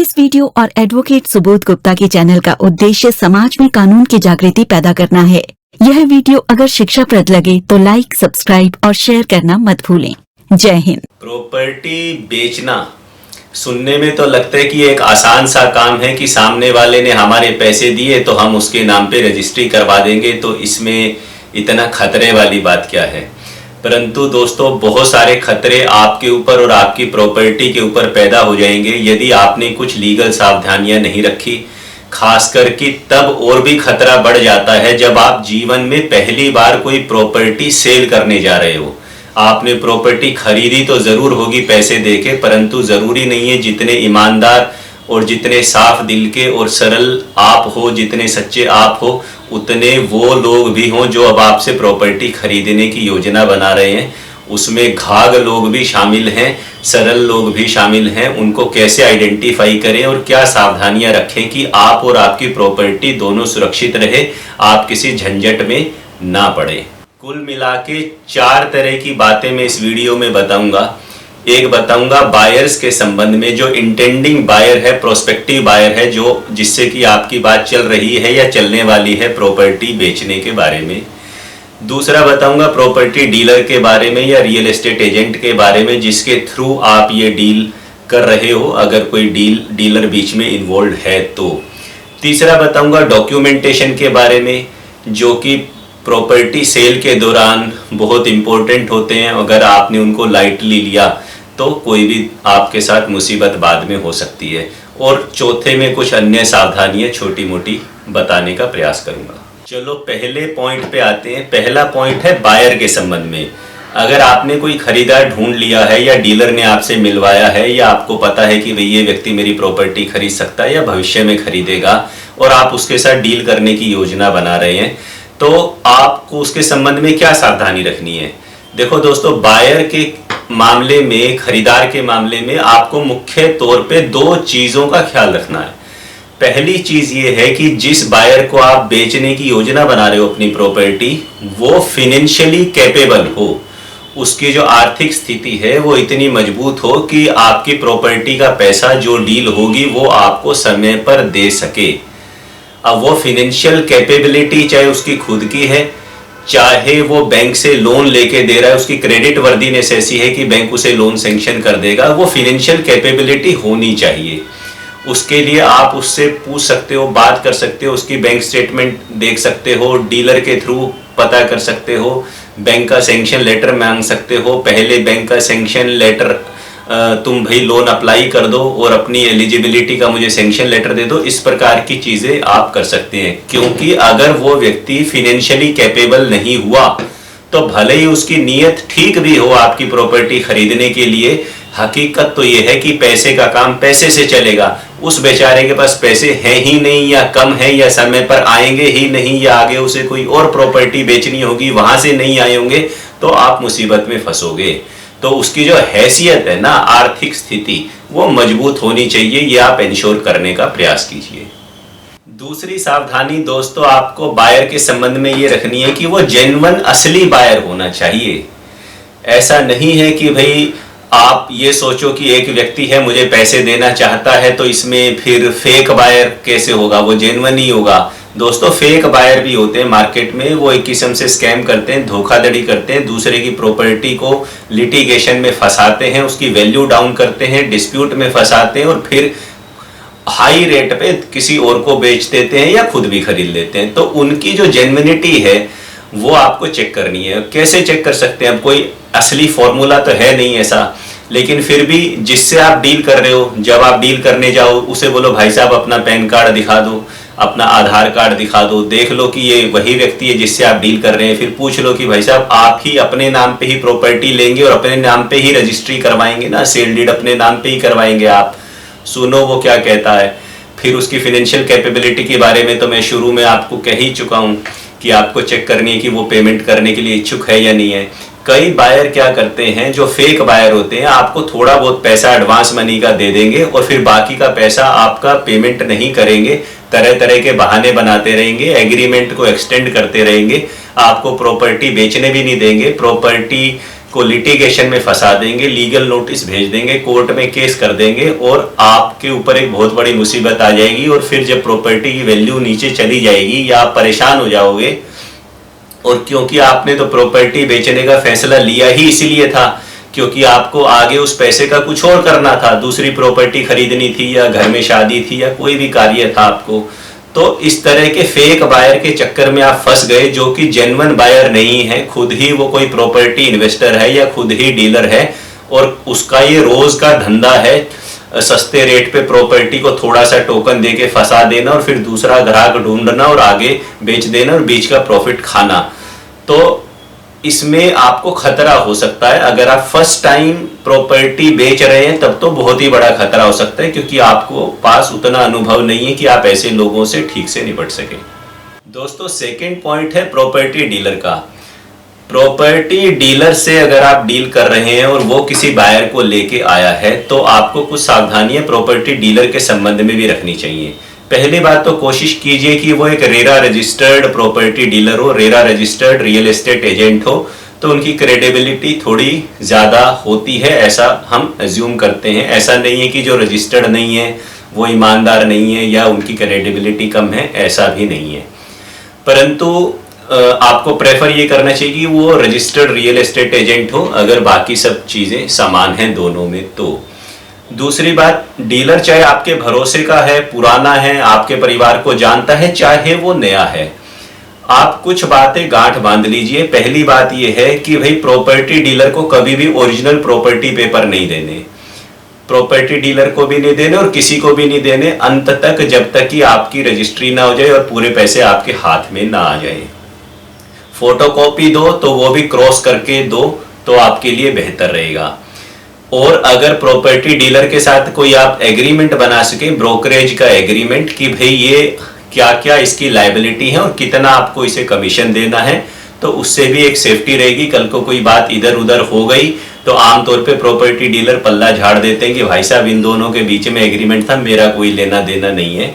इस वीडियो और एडवोकेट सुबोध गुप्ता के चैनल का उद्देश्य समाज में कानून की जागृति पैदा करना है। यह वीडियो अगर शिक्षाप्रद लगे तो लाइक, सब्सक्राइब और शेयर करना मत भूलें। जय हिंद। प्रॉपर्टी बेचना सुनने में तो लगता है कि एक आसान सा काम है कि सामने वाले ने हमारे पैसे दिए तो हम उसके नाम पे रजिस्ट्री करवा देंगे, तो इसमें इतना खतरे वाली बात क्या है। परंतु दोस्तों, बहुत सारे खतरे आपके ऊपर और आपकी प्रॉपर्टी के ऊपर पैदा हो जाएंगे यदि आपने कुछ लीगल सावधानियां नहीं रखी। खासकर कि तब और भी खतरा बढ़ जाता है जब आप जीवन में पहली बार कोई प्रॉपर्टी सेल करने जा रहे हो। आपने प्रॉपर्टी खरीदी तो जरूर होगी पैसे देके, परंतु जरूरी नहीं है जितने ईमानदार और जितने साफ दिल के और सरल आप हो, जितने सच्चे आप हो, उतने वो लोग भी हों जो अब आपसे प्रॉपर्टी खरीदने की योजना बना रहे हैं। उसमें घाघ लोग भी शामिल हैं, सरल लोग भी शामिल हैं। उनको कैसे आइडेंटिफाई करें और क्या सावधानियां रखें कि आप और आपकी प्रॉपर्टी दोनों सुरक्षित रहे, आप किसी झंझट में ना पड़े। कुल मिला के 4 तरह की बातें मैं इस वीडियो में बताऊंगा। एक बताऊंगा बायर्स के संबंध में, जो इंटेंडिंग बायर है, प्रोस्पेक्टिव बायर है, जो जिससे कि आपकी बात चल रही है या चलने वाली है प्रॉपर्टी बेचने के बारे में। दूसरा बताऊंगा प्रॉपर्टी डीलर के बारे में या रियल एस्टेट एजेंट के बारे में, जिसके थ्रू आप ये डील कर रहे हो, अगर कोई डीलर बीच में इन्वॉल्व है तो। तीसरा बताऊंगा डॉक्यूमेंटेशन के बारे में, जो कि प्रॉपर्टी सेल के दौरान बहुत इंपॉर्टेंट होते हैं। अगर आपने उनको लाइटली लिया तो कोई भी आपके साथ मुसीबत बाद में हो सकती है। और चौथे में कुछ अन्य सावधानियां छोटी मोटी बताने का प्रयास करूंगा। चलो पहले पॉइंट पे आते हैं। पहला पॉइंट है बायर के संबंध में। अगर आपने कोई खरीदार ढूंढ लिया है या डीलर ने आपसे मिलवाया है या आपको पता है कि भाई ये व्यक्ति मेरी प्रॉपर्टी खरीद सकता है या भविष्य में खरीदेगा और आप उसके साथ डील करने की योजना बना रहे हैं, तो आपको उसके संबंध में क्या सावधानी रखनी है। देखो दोस्तों, बायर के मामले में, खरीदार के मामले में आपको मुख्य तौर पे 2 चीजों का ख्याल रखना है। पहली चीज ये है कि जिस बायर को आप बेचने की योजना बना रहे हो अपनी प्रॉपर्टी, वो फिनेंशियली कैपेबल हो, उसकी जो आर्थिक स्थिति है वो इतनी मजबूत हो कि आपकी प्रॉपर्टी का पैसा जो डील होगी वो आपको समय पर दे सके। अब वो फिनेंशियल कैपेबिलिटी चाहे उसकी खुद की है, चाहे वो बैंक से लोन लेके दे रहा है, उसकी क्रेडिट वर्दीनेस ऐसी है कि बैंक उसे लोन सैंक्शन कर देगा, वो फिनेंशियल कैपेबिलिटी होनी चाहिए। उसके लिए आप उससे पूछ सकते हो, बात कर सकते हो, उसकी बैंक स्टेटमेंट देख सकते हो, डीलर के थ्रू पता कर सकते हो, बैंक का सैंक्शन लेटर मांग सकते हो। पहले बैंक का सैंक्शन लेटर तुम भाई लोन अप्लाई कर दो और अपनी एलिजिबिलिटी का मुझे सैंक्शन लेटर दे दो। इस प्रकार की चीजें आप कर सकते हैं, क्योंकि अगर वो व्यक्ति फिनेंशियली कैपेबल नहीं हुआ तो भले ही उसकी नीयत ठीक भी हो आपकी प्रॉपर्टी खरीदने के लिए, हकीकत तो ये है कि पैसे का काम पैसे से चलेगा। उस बेचारे के पास पैसे हैं ही नहीं, या कम है, या समय पर आएंगे ही नहीं, या आगे उसे कोई और प्रॉपर्टी बेचनी होगी, वहां से नहीं आए होंगे, तो आप मुसीबत में फंसोगे। तो उसकी जो हैसियत है ना, आर्थिक स्थिति, वो मजबूत होनी चाहिए। ये आप इंश्योर करने का प्रयास कीजिए। दूसरी सावधानी दोस्तों आपको बायर के संबंध में ये रखनी है कि वो जेन्युइन असली बायर होना चाहिए। ऐसा नहीं है कि भाई आप ये सोचो कि एक व्यक्ति है मुझे पैसे देना चाहता है तो इसमें फिर फेक बायर कैसे होगा, वो जेन्युइन ही होगा। दोस्तों, फेक बायर भी होते हैं मार्केट में, वो एक किस्म से स्कैम करते हैं, धोखाधड़ी करते हैं, दूसरे की प्रॉपर्टी को लिटिगेशन में फंसाते हैं, उसकी वैल्यू डाउन करते हैं, डिस्प्यूट में फंसाते हैं और फिर हाई रेट पे किसी और को बेच देते हैं या खुद भी खरीद लेते हैं। तो उनकी जो जेन्युइनिटी है वो आपको चेक करनी है। कैसे चेक कर सकते हैं? अब कोई असली फॉर्मूला तो है नहीं ऐसा, लेकिन फिर भी जिससे आप डील कर रहे हो, जब आप डील करने जाओ उसे बोलो भाई साहब अपना पैन कार्ड दिखा दो, अपना आधार कार्ड दिखा दो, देख लो कि ये वही व्यक्ति है जिससे आप डील कर रहे हैं। फिर पूछ लो कि भाई साहब आप ही अपने नाम पे ही प्रॉपर्टी लेंगे और अपने नाम पे ही रजिस्ट्री करवाएंगे ना, सेल डीड अपने नाम पे ही करवाएंगे आप? सुनो वो क्या कहता है। फिर उसकी फाइनेंशियल कैपेबिलिटी के बारे में तो मैं शुरू में आपको कह ही चुका हूँ कि आपको चेक करनी है कि वो पेमेंट करने के लिए इच्छुक है या नहीं है। कई बायर क्या करते हैं, जो फेक बायर होते हैं, आपको थोड़ा बहुत पैसा एडवांस मनी का दे देंगे और फिर बाकी का पैसा आपका पेमेंट नहीं करेंगे, तरह तरह के बहाने बनाते रहेंगे, एग्रीमेंट को एक्सटेंड करते रहेंगे, आपको प्रॉपर्टी बेचने भी नहीं देंगे, प्रॉपर्टी को लिटिगेशन में फंसा देंगे, लीगल नोटिस भेज देंगे, कोर्ट में केस कर देंगे और आपके ऊपर एक बहुत बड़ी मुसीबत आ जाएगी। और फिर जब प्रॉपर्टी की वैल्यू नीचे चली जाएगी या आप परेशान हो जाओगे, और क्योंकि आपने तो प्रॉपर्टी बेचने का फैसला लिया ही इसीलिए था क्योंकि आपको आगे उस पैसे का कुछ और करना था, दूसरी प्रॉपर्टी खरीदनी थी या घर में शादी थी या कोई भी कार्य था आपको, तो इस तरह के फेक बायर के चक्कर में आप फंस गए जो कि जेन्युइन बायर नहीं है, खुद ही वो कोई प्रॉपर्टी इन्वेस्टर है या खुद ही डीलर है और उसका ये रोज का धंधा है सस्ते रेट पे प्रॉपर्टी को थोड़ा सा टोकन देके फंसा देना और फिर दूसरा ग्राहक ढूंढना और आगे बेच देना और बीच का प्रॉफिट खाना। तो इसमें आपको खतरा हो सकता है। अगर आप फर्स्ट टाइम प्रॉपर्टी बेच रहे हैं तब तो बहुत ही बड़ा खतरा हो सकता है क्योंकि आपको पास उतना अनुभव नहीं है कि आप ऐसे लोगों से ठीक से निपट सके। दोस्तों, सेकंड पॉइंट है प्रॉपर्टी डीलर का। प्रॉपर्टी डीलर से अगर आप डील कर रहे हैं और वो किसी बायर को लेके आया है तो आपको कुछ सावधानियां प्रॉपर्टी डीलर के संबंध में भी रखनी चाहिए। पहली बात तो कोशिश कीजिए कि वो एक रेरा रजिस्टर्ड प्रॉपर्टी डीलर हो, RERA registered real estate agent हो, तो उनकी क्रेडिबिलिटी थोड़ी ज़्यादा होती है, ऐसा हम अज्यूम करते हैं। ऐसा नहीं है कि जो रजिस्टर्ड नहीं है वो ईमानदार नहीं है या उनकी क्रेडिबिलिटी कम है, ऐसा भी नहीं है। परंतु आपको प्रेफर ये करना चाहिए कि वो रजिस्टर्ड रियल एस्टेट एजेंट हो अगर बाकी सब चीज़ें समान हैं दोनों में। तो दूसरी बात, डीलर चाहे आपके भरोसे का है, पुराना है, आपके परिवार को जानता है, चाहे वो नया है, आप कुछ बातें गांठ बांध लीजिए। पहली बात यह है कि भाई प्रॉपर्टी डीलर को कभी भी ओरिजिनल प्रॉपर्टी पेपर नहीं देने, प्रॉपर्टी डीलर को भी नहीं देने और किसी को भी नहीं देने अंत तक, जब तक कि आपकी रजिस्ट्री ना हो जाए और पूरे पैसे आपके हाथ में ना आ जाए। फोटोकॉपी दो तो वो भी क्रॉस करके दो तो आपके लिए बेहतर रहेगा। और अगर प्रॉपर्टी डीलर के साथ कोई आप एग्रीमेंट बना सके, ब्रोकरेज का एग्रीमेंट, कि भाई ये क्या क्या इसकी लायबिलिटी है और कितना आपको इसे कमीशन देना है, तो उससे भी एक सेफ्टी रहेगी। कल को कोई बात इधर उधर हो गई तो आमतौर पे प्रॉपर्टी डीलर पल्ला झाड़ देते हैं कि भाई साहब इन दोनों के बीच में एग्रीमेंट था, मेरा कोई लेना देना नहीं है,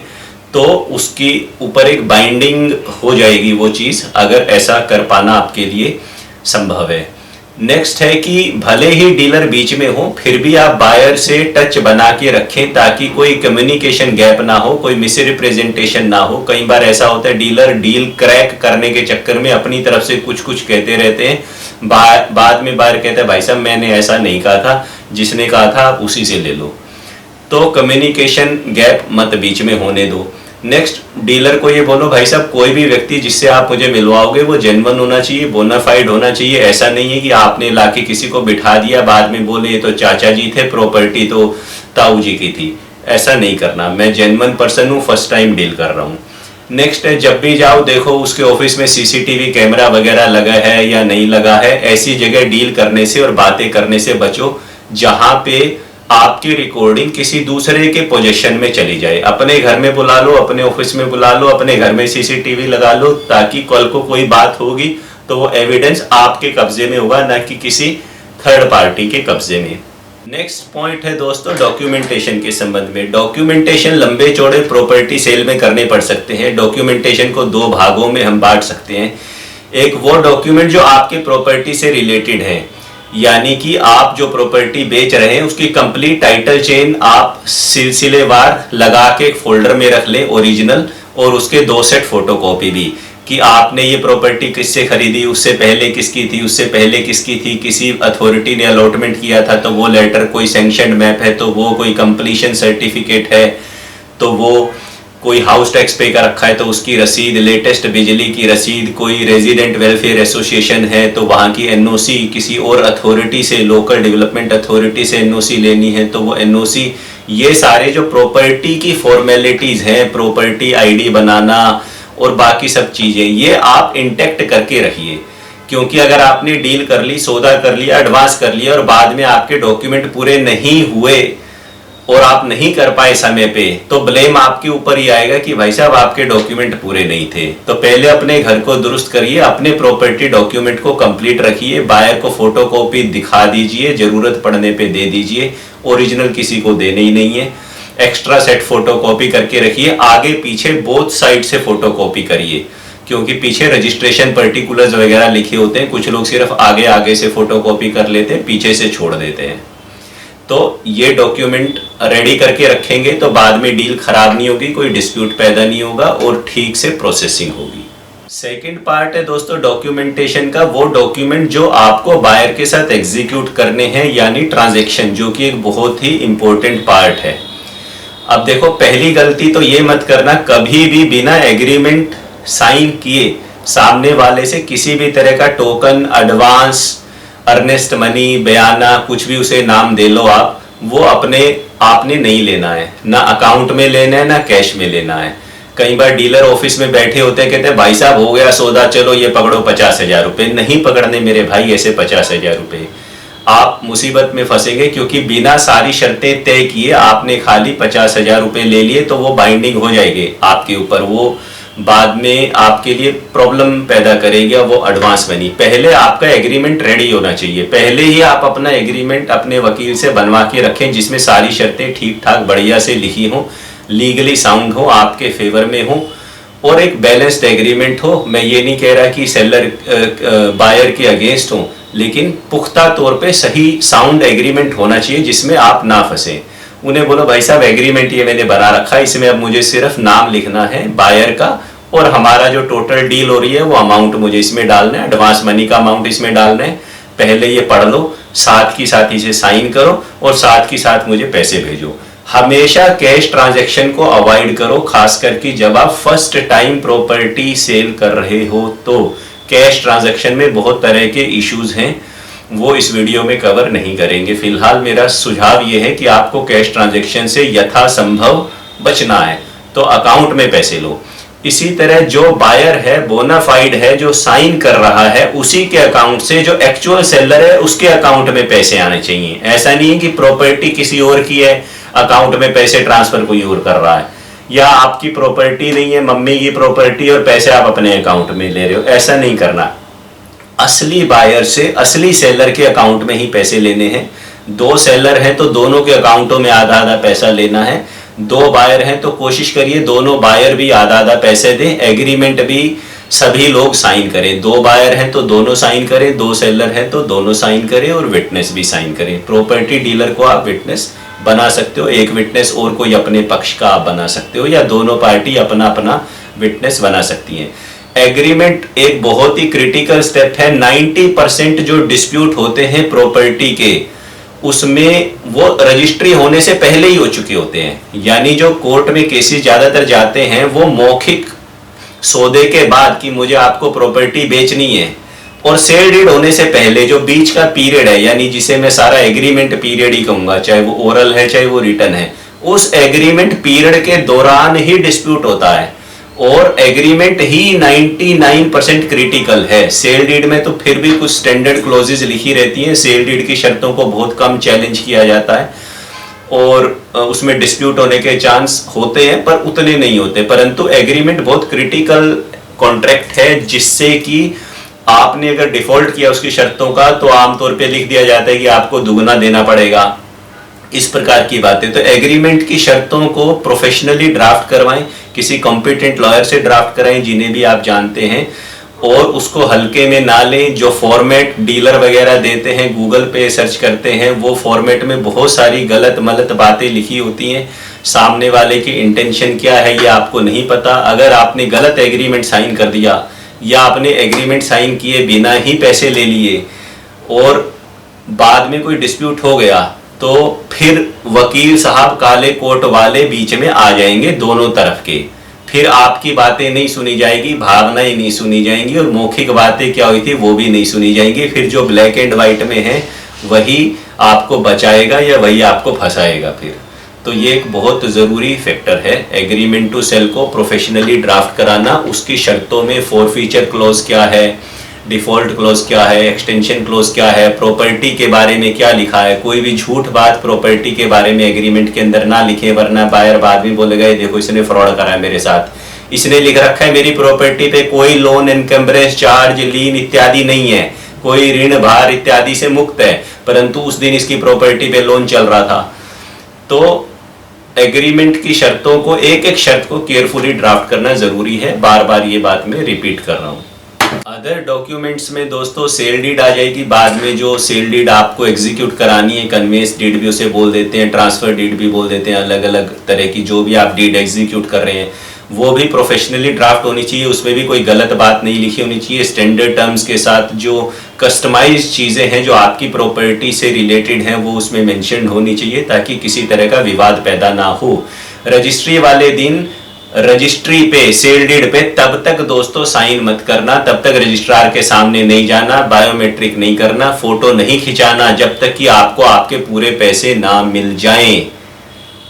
तो उसकी ऊपर एक बाइंडिंग हो जाएगी वो चीज़, अगर ऐसा कर पाना आपके लिए संभव है। नेक्स्ट है कि भले ही डीलर बीच में हो फिर भी आप बायर से टच बना के रखें ताकि कोई कम्युनिकेशन गैप ना हो, कोई मिस रिप्रेजेंटेशन ना हो। कई बार ऐसा होता है डीलर डील क्रैक करने के चक्कर में अपनी तरफ से कुछ कुछ कहते रहते हैं, बाद में बायर कहता है भाई साहब मैंने ऐसा नहीं कहा था, जिसने कहा था आप उसी से ले लो। तो कम्युनिकेशन गैप मत बीच में होने दो। नेक्स्ट, डीलर को ये बोलो भाई साहब कोई भी व्यक्ति जिससे आप मुझे मिलवाओगे वो जेन्युइन होना चाहिए, बोनाफाइड होना चाहिए। ऐसा नहीं है कि आपने लाके किसी को बिठा दिया, बाद में बोले ये तो चाचा जी थे, प्रॉपर्टी तो ताऊ जी की थी। ऐसा नहीं करना। मैं जेन्युइन पर्सन हूँ, फर्स्ट टाइम डील कर रहा हूँ। नेक्स्ट है, जब भी जाओ देखो उसके ऑफिस में सीसीटीवी कैमरा वगैरह लगा है या नहीं लगा है। ऐसी जगह डील करने से और बातें करने से बचो जहाँ पे आपकी रिकॉर्डिंग किसी दूसरे के पोजीशन में चली जाए। अपने घर में बुला लो, अपने ऑफिस में बुला लो, अपने घर में सीसीटीवी लगा लो ताकि कल को कोई बात होगी तो वो एविडेंस आपके कब्जे में होगा, ना कि किसी थर्ड पार्टी के कब्जे में। नेक्स्ट पॉइंट है दोस्तों डॉक्यूमेंटेशन के संबंध में। डॉक्यूमेंटेशन लंबे चौड़े प्रॉपर्टी सेल में करने पड़ सकते हैं। डॉक्यूमेंटेशन को दो भागों में हम बांट सकते हैं। एक वो डॉक्यूमेंट जो आपके प्रॉपर्टी से रिलेटेड है, यानी कि आप जो प्रॉपर्टी बेच रहे हैं उसकी कंप्लीट टाइटल चेन आप सिलसिलेवार लगा के एक फोल्डर में रख लें ओरिजिनल, और उसके 2 सेट फोटोकॉपी भी, कि आपने ये प्रॉपर्टी किससे खरीदी, उससे पहले किसकी थी, उससे पहले किसकी थी, किसी अथॉरिटी ने अलॉटमेंट किया था तो वो लेटर, कोई सैंक्शन मैप है तो वो, कोई कंप्लीशन सर्टिफिकेट है तो वो, कोई हाउस टैक्स पे कर रखा है तो उसकी रसीद, लेटेस्ट बिजली की रसीद, कोई रेजिडेंट वेलफेयर एसोसिएशन है तो वहाँ की एनओसी, किसी और अथॉरिटी से, लोकल डेवलपमेंट अथॉरिटी से एनओसी लेनी है तो वो एनओसी। ये सारे जो प्रॉपर्टी की फॉर्मेलिटीज़ हैं, प्रॉपर्टी आईडी बनाना और बाकी सब चीज़ें, ये आप इंटैक्ट करके रखिए। क्योंकि अगर आपने डील कर ली, सौदा कर लिया, एडवांस कर लिया और बाद में आपके डॉक्यूमेंट पूरे नहीं हुए और आप नहीं कर पाए समय पे, तो ब्लेम आपके ऊपर ही आएगा कि भाई साहब आपके डॉक्यूमेंट पूरे नहीं थे। तो पहले अपने घर को दुरुस्त करिए, अपने प्रॉपर्टी डॉक्यूमेंट को कंप्लीट रखिए, बायर को फोटोकॉपी दिखा दीजिए, जरूरत पड़ने पे दे दीजिए, ओरिजिनल किसी को देने ही नहीं है। एक्स्ट्रा सेट फोटोकॉपी करके रखिए, आगे पीछे बोथ साइड से फोटोकॉपी करिए, क्योंकि पीछे रजिस्ट्रेशन पर्टिकुलर्स वगैरह लिखे होते हैं। कुछ लोग सिर्फ आगे आगे से फोटोकॉपी कर लेते हैं, पीछे से छोड़ देते हैं। तो ये डॉक्यूमेंट रेडी करके रखेंगे तो बाद में डील खराब नहीं होगी, कोई डिस्प्यूट पैदा नहीं होगा और ठीक से प्रोसेसिंग होगी। सेकंड पार्ट है दोस्तों डॉक्यूमेंटेशन का, वो डॉक्यूमेंट जो आपको बायर के साथ एग्जीक्यूट करने हैं, यानी ट्रांजैक्शन, जो कि एक बहुत ही इंपॉर्टेंट पार्ट है। अब देखो, पहली गलती तो ये मत करना, कभी भी बिना एग्रीमेंट साइन किए सामने वाले से किसी भी तरह का टोकन, एडवांस, अर्नेस्ट मनी, बयाना, कुछ भी उसे नाम दे लो आप, वो आपने नहीं लेना है, ना अकाउंट में लेना है ना कैश में लेना है। कई बार डीलर ऑफिस में बैठे होते हैं, कहते हैं भाई साहब हो गया सौदा, चलो ये पकड़ो 50,000 रुपए। नहीं पकड़ने मेरे भाई ऐसे 50,000 रुपए, आप मुसीबत में फंसेंगे, क्योंकि बिना सारी शर्तें तय किए आपने खाली 50,000 रुपए ले लिए तो वो बाइंडिंग हो जाएगी आपके ऊपर, वो बाद में आपके लिए प्रॉब्लम पैदा करेगी वो एडवांस मनी। पहले आपका एग्रीमेंट रेडी होना चाहिए, पहले ही आप अपना एग्रीमेंट अपने वकील से बनवा के रखें, जिसमें सारी शर्तें ठीक ठाक बढ़िया से लिखी हो, लीगली साउंड हो, आपके फेवर में हो और एक बैलेंस्ड एग्रीमेंट हो। मैं ये नहीं कह रहा कि सेलर बायर के अगेंस्ट हो, लेकिन पुख्ता तौर पे सही साउंड एग्रीमेंट होना चाहिए जिसमें आप ना फंसे। उन्हें बोलो भाई साहब एग्रीमेंट ये मैंने बना रखा है, इसमें अब मुझे सिर्फ नाम लिखना है बायर का और हमारा जो टोटल डील हो रही है वो अमाउंट मुझे इसमें डालना है, एडवांस मनी का अमाउंट इसमें डालना है, पहले ये पढ़ लो, साथ की साथ इसे साइन करो और साथ की साथ मुझे पैसे भेजो। हमेशा कैश ट्रांजैक्शन को अवॉइड करो, खास करके जब आप फर्स्ट टाइम प्रॉपर्टी सेल कर रहे हो तो कैश ट्रांजैक्शन में बहुत तरह के इश्यूज हैं, वो इस वीडियो में कवर नहीं करेंगे। फिलहाल मेरा सुझाव ये है कि आपको कैश ट्रांजैक्शन से यथासंभव बचना है तो अकाउंट में पैसे लो। इसी तरह जो बायर है, बोनाफाइड है, जो साइन कर रहा है, उसी के अकाउंट से जो एक्चुअल सेलर है उसके अकाउंट में पैसे आने चाहिए। ऐसा नहीं है कि प्रॉपर्टी किसी और की है, अकाउंट में पैसे ट्रांसफर कोई और कर रहा है, या आपकी प्रॉपर्टी नहीं है, मम्मी की प्रॉपर्टी और पैसे आप अपने अकाउंट में ले रहे हो, ऐसा नहीं करना। असली बायर से, असली सेलर के अकाउंट में ही पैसे लेने हैं। दो सेलर हैं तो दोनों के अकाउंटों में आधा आधा पैसा लेना है। दो बायर हैं तो कोशिश करिए दोनों बायर भी आधा आधा पैसे दें, एग्रीमेंट भी सभी लोग साइन करें। दो बायर हैं तो दोनों साइन करें, दो सेलर हैं तो दोनों साइन करें और विटनेस भी साइन करें। प्रॉपर्टी डीलर को आप विटनेस बना सकते हो, एक विटनेस और कोई अपने पक्ष का आप बना सकते हो, या दोनों पार्टी अपना अपना विटनेस बना सकती हैं। एग्रीमेंट एक बहुत ही क्रिटिकल स्टेप है। 90% जो डिस्प्यूट होते हैं प्रॉपर्टी के, उसमें वो रजिस्ट्री होने से पहले ही हो चुके होते हैं। यानी जो कोर्ट में केसेस ज्यादातर जाते हैं वो मौखिक सौदे के बाद कि मुझे आपको प्रॉपर्टी बेचनी है, और सेल डीड होने से पहले जो बीच का पीरियड है, यानी जिसे मैं सारा एग्रीमेंट पीरियड ही कहूंगा, चाहे वो ओरल है चाहे वो रिटन है, उस एग्रीमेंट पीरियड के दौरान ही डिस्प्यूट होता है और एग्रीमेंट ही 99% क्रिटिकल है। सेल डीड में तो फिर भी कुछ स्टैंडर्ड क्लोजेज लिखी रहती हैं, सेल डीड की शर्तों को बहुत कम चैलेंज किया जाता है और उसमें डिस्प्यूट होने के चांस होते हैं पर उतने नहीं होते। परंतु एग्रीमेंट बहुत क्रिटिकल कॉन्ट्रैक्ट है, जिससे कि आपने अगर डिफॉल्ट किया उसकी शर्तों का तो आमतौर पे लिख दिया जाता है कि आपको दुगना देना पड़ेगा, इस प्रकार की बातें। तो एग्रीमेंट की शर्तों को प्रोफेशनली ड्राफ्ट करवाएं, किसी कॉम्पिटेंट लॉयर से ड्राफ्ट कराएं जिन्हें भी आप जानते हैं, और उसको हल्के में ना लें। जो फॉर्मेट डीलर वगैरह देते हैं, गूगल पे सर्च करते हैं, वो फॉर्मेट में बहुत सारी गलत मलत बातें लिखी होती हैं। सामने वाले की इंटेंशन क्या है ये आपको नहीं पता। अगर आपने गलत एग्रीमेंट साइन कर दिया या आपने एग्रीमेंट साइन किए बिना ही पैसे ले लिए और बाद में कोई डिस्प्यूट हो गया, तो फिर वकील साहब काले कोट वाले बीच में आ जाएंगे दोनों तरफ के। फिर आपकी बातें नहीं सुनी जाएगी, भावनाएं नहीं सुनी जाएंगी, और मौखिक बातें क्या हुई थी वो भी नहीं सुनी जाएंगी। फिर जो ब्लैक एंड व्हाइट में है वही आपको बचाएगा या वही आपको फंसाएगा फिर। तो ये एक बहुत ज़रूरी फैक्टर है, एग्रीमेंट टू सेल को प्रोफेशनली ड्राफ्ट कराना। उसकी शर्तों में फॉरफीचर क्लॉज क्या है, डिफॉल्ट क्लॉज क्या है, एक्सटेंशन क्लॉज क्या है, प्रॉपर्टी के बारे में क्या लिखा है। कोई भी झूठ बात प्रॉपर्टी के बारे में एग्रीमेंट के अंदर ना लिखे, वरना बायर बाद में बोलेगा ये देखो इसने फ्रॉड करा है मेरे साथ, इसने लिख रखा है मेरी प्रॉपर्टी पे कोई लोन, इनकम्बरेंस, चार्ज, लीन इत्यादि नहीं है, कोई ऋण भार इत्यादि से मुक्त है, परंतु उस दिन इसकी प्रॉपर्टी पे लोन चल रहा था। तो एग्रीमेंट की शर्तों को, एक एक शर्त को केयरफुली ड्राफ्ट करना जरूरी है। बार बार ये बात मैं रिपीट कर रहा हूँ। अदर डॉक्यूमेंट्स में दोस्तों सेल डीड आ जाएगी। बाद में जो सेल डीड आपको एग्जीक्यूट करानी है, कन्वेंस डीड भी उसे बोल देते हैं, ट्रांसफर डीड भी बोल देते हैं, अलग अलग तरह की जो भी आप डीड एग्जीक्यूट कर रहे हैं वो भी प्रोफेशनली ड्राफ्ट होनी चाहिए। उसमें भी कोई गलत बात नहीं लिखी होनी चाहिए। स्टैंडर्ड टर्म्स के साथ जो कस्टमाइज चीज़ें हैं जो आपकी प्रॉपर्टी से रिलेटेड हैं वो उसमें मेंशन होनी चाहिए, ताकि किसी तरह का विवाद पैदा ना हो। रजिस्ट्री वाले दिन रजिस्ट्री पे, सेल डीड पे तब तक दोस्तों साइन मत करना, तब तक रजिस्ट्रार के सामने नहीं जाना, बायोमेट्रिक नहीं करना, फोटो नहीं खिंचाना जब तक कि आपको आपके पूरे पैसे ना मिल जाएं।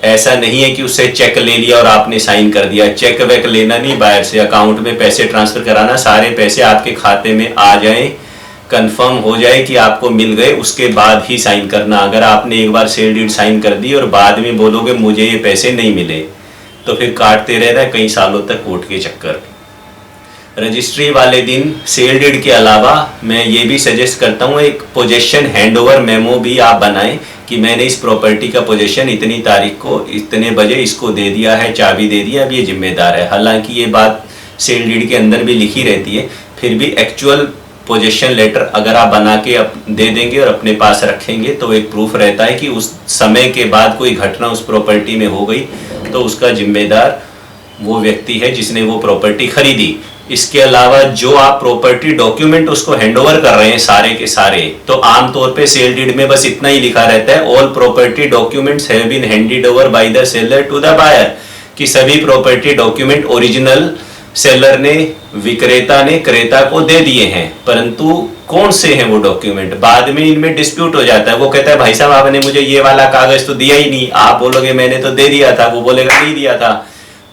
ऐसा नहीं है कि उससे चेक ले लिया और आपने साइन कर दिया। चेक वेक लेना नहीं, बाहर से अकाउंट में पैसे ट्रांसफर कराना, सारे पैसे आपके खाते में आ जाएं, कंफर्म हो जाए कि आपको मिल गए, उसके बाद ही साइन करना। अगर आपने एक बार सेल डीड साइन कर दी और बाद में बोलोगे मुझे ये पैसे नहीं मिले, तो फिर काटते रहना कई सालों तक कोर्ट के चक्कर। रजिस्ट्री वाले दिन सेल डीड के अलावा मैं ये भी सजेस्ट करता हूँ एक पोजेशन हैंडओवर मेमो भी आप बनाएं कि मैंने इस प्रॉपर्टी का पोजेशन इतनी तारीख को इतने बजे इसको दे दिया है, चाबी दे दिया, अब ये जिम्मेदार है। हालांकि ये बात सेल डीड के अंदर भी लिखी रहती है, फिर भी एक्चुअल पोजेशन लेटर अगर आप बना के दे देंगे और अपने पास रखेंगे तो एक प्रूफ रहता है कि उस समय के बाद कोई घटना उस प्रॉपर्टी में हो गई तो उसका जिम्मेदार वो व्यक्ति है जिसने वो प्रॉपर्टी खरीदी। इसके अलावा जो आप प्रॉपर्टी डॉक्यूमेंट उसको हैंडओवर कर रहे हैं सारे के सारे, तो आमतौर पे सेल डीड में बस इतना ही लिखा रहता है, all property documents have been handed over by the seller to the buyer, कि सभी प्रॉपर्टी डॉक्यूमेंट ओरिजिनल सेलर ने, विक्रेता ने क्रेता को दे दिए हैं। परंतु कौन से हैं वो डॉक्यूमेंट, बाद में इनमें डिस्प्यूट हो जाता है। वो कहता है भाई साहब आपने मुझे ये वाला कागज तो दिया ही नहीं, आप बोलोगे मैंने तो दे दिया था, वो बोलेगा नहीं दिया था।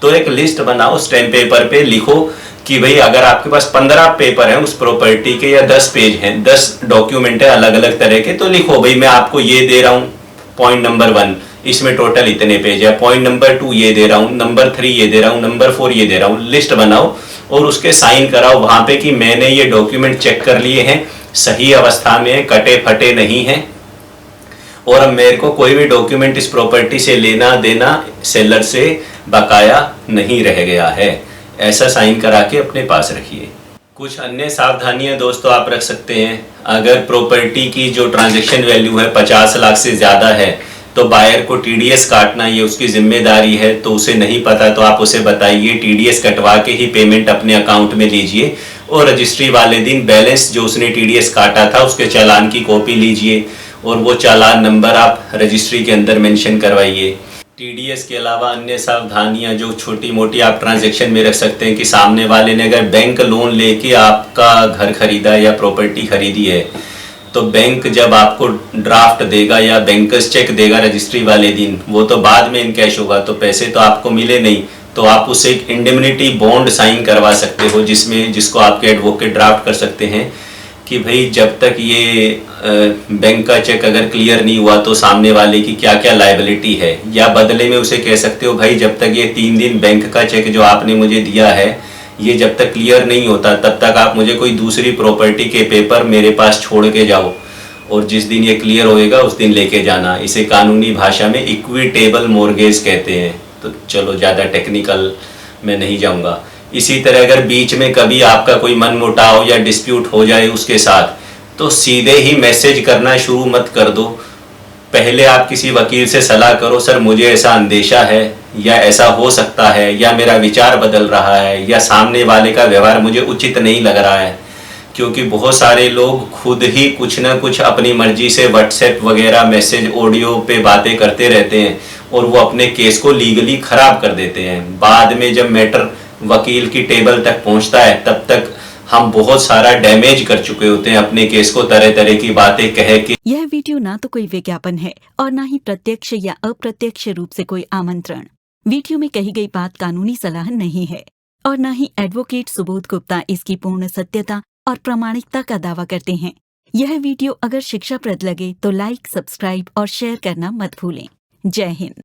तो एक लिस्ट बनाओ, स्टैम्प पेपर पे लिखो कि भाई अगर आपके पास 15 पेपर हैं उस प्रॉपर्टी के या 10 पेज हैं, 10 डॉक्यूमेंट है अलग अलग तरह के, तो लिखो भाई मैं आपको ये दे रहा हूँ, पॉइंट नंबर 1 इसमें टोटल इतने पेज है, पॉइंट नंबर 2 ये दे रहा हूँ, नंबर 3 ये दे रहा हूँ, नंबर 4 ये दे रहा हूँ। लिस्ट बनाओ और उसके साइन कराओ वहां पे कि मैंने ये डॉक्यूमेंट चेक कर लिए हैं, सही अवस्था में, कटे फटे नहीं है, और अब मेरे को कोई भी डॉक्यूमेंट इस प्रॉपर्टी से लेना देना सेलर से बकाया नहीं रह गया है। ऐसा साइन करा के अपने पास रखिए। कुछ अन्य सावधानियां दोस्तों आप रख सकते हैं। अगर प्रॉपर्टी की जो ट्रांजैक्शन वैल्यू है 50 लाख से ज़्यादा है तो बायर को टीडीएस काटना ये उसकी जिम्मेदारी है, तो उसे नहीं पता तो आप उसे बताइए, टीडीएस कटवा के ही पेमेंट अपने अकाउंट में लीजिए। और रजिस्ट्री वाले दिन बैलेंस जो उसने टीडीएस काटा था उसके चालान की कॉपी लीजिए और वो चालान नंबर आप रजिस्ट्री के अंदर मेंशन करवाइए। टीडीएस के अलावा अन्य सावधानियां जो छोटी मोटी आप ट्रांजैक्शन में रख सकते हैं कि सामने वाले ने अगर बैंक लोन लेके आपका घर खरीदा या प्रॉपर्टी खरीदी है तो बैंक जब आपको ड्राफ्ट देगा या बैंकर्स चेक देगा रजिस्ट्री वाले दिन, वो तो बाद में इनकैश होगा, तो पैसे तो आपको मिले नहीं, तो आप उसे एक इंडेमनिटी बॉन्ड साइन करवा सकते हो जिसको आपके एडवोकेट ड्राफ्ट कर सकते हैं कि भाई जब तक ये बैंक का चेक अगर क्लियर नहीं हुआ तो सामने वाले की क्या क्या लायबिलिटी है। या बदले में उसे कह सकते हो भाई जब तक ये 3 दिन बैंक का चेक जो आपने मुझे दिया है ये जब तक क्लियर नहीं होता तब तक आप मुझे कोई दूसरी प्रॉपर्टी के पेपर मेरे पास छोड़ के जाओ, और जिस दिन ये क्लियर होएगा उस दिन लेके जाना। इसे कानूनी भाषा में इक्विटेबल मॉर्गेज कहते हैं। तो चलो ज़्यादा टेक्निकल मैं नहीं जाऊँगा। इसी तरह अगर बीच में कभी आपका कोई मनमुटाव या डिस्प्यूट हो जाए उसके साथ तो सीधे ही मैसेज करना शुरू मत कर दो। पहले आप किसी वकील से सलाह करो, सर मुझे ऐसा अंदेशा है या ऐसा हो सकता है या मेरा विचार बदल रहा है या सामने वाले का व्यवहार मुझे उचित नहीं लग रहा है। क्योंकि बहुत सारे लोग खुद ही कुछ ना कुछ अपनी मर्जी से व्हाट्सएप वगैरह मैसेज ऑडियो पे बातें करते रहते हैं और वो अपने केस को लीगली खराब कर देते हैं। बाद में जब मैटर वकील की टेबल तक पहुंचता है तब तक हम बहुत सारा डैमेज कर चुके होते हैं अपने केस को तरह तरह की बातें कह के। यह वीडियो ना तो कोई विज्ञापन है और ना ही प्रत्यक्ष या अप्रत्यक्ष रूप से कोई आमंत्रण। वीडियो में कही गई बात कानूनी सलाह नहीं है और न ही एडवोकेट सुबोध गुप्ता इसकी पूर्ण सत्यता और प्रामाणिकता का दावा करते हैं। यह वीडियो अगर शिक्षाप्रद लगे तो लाइक, सब्सक्राइब और शेयर करना मत भूलें। जय हिंद।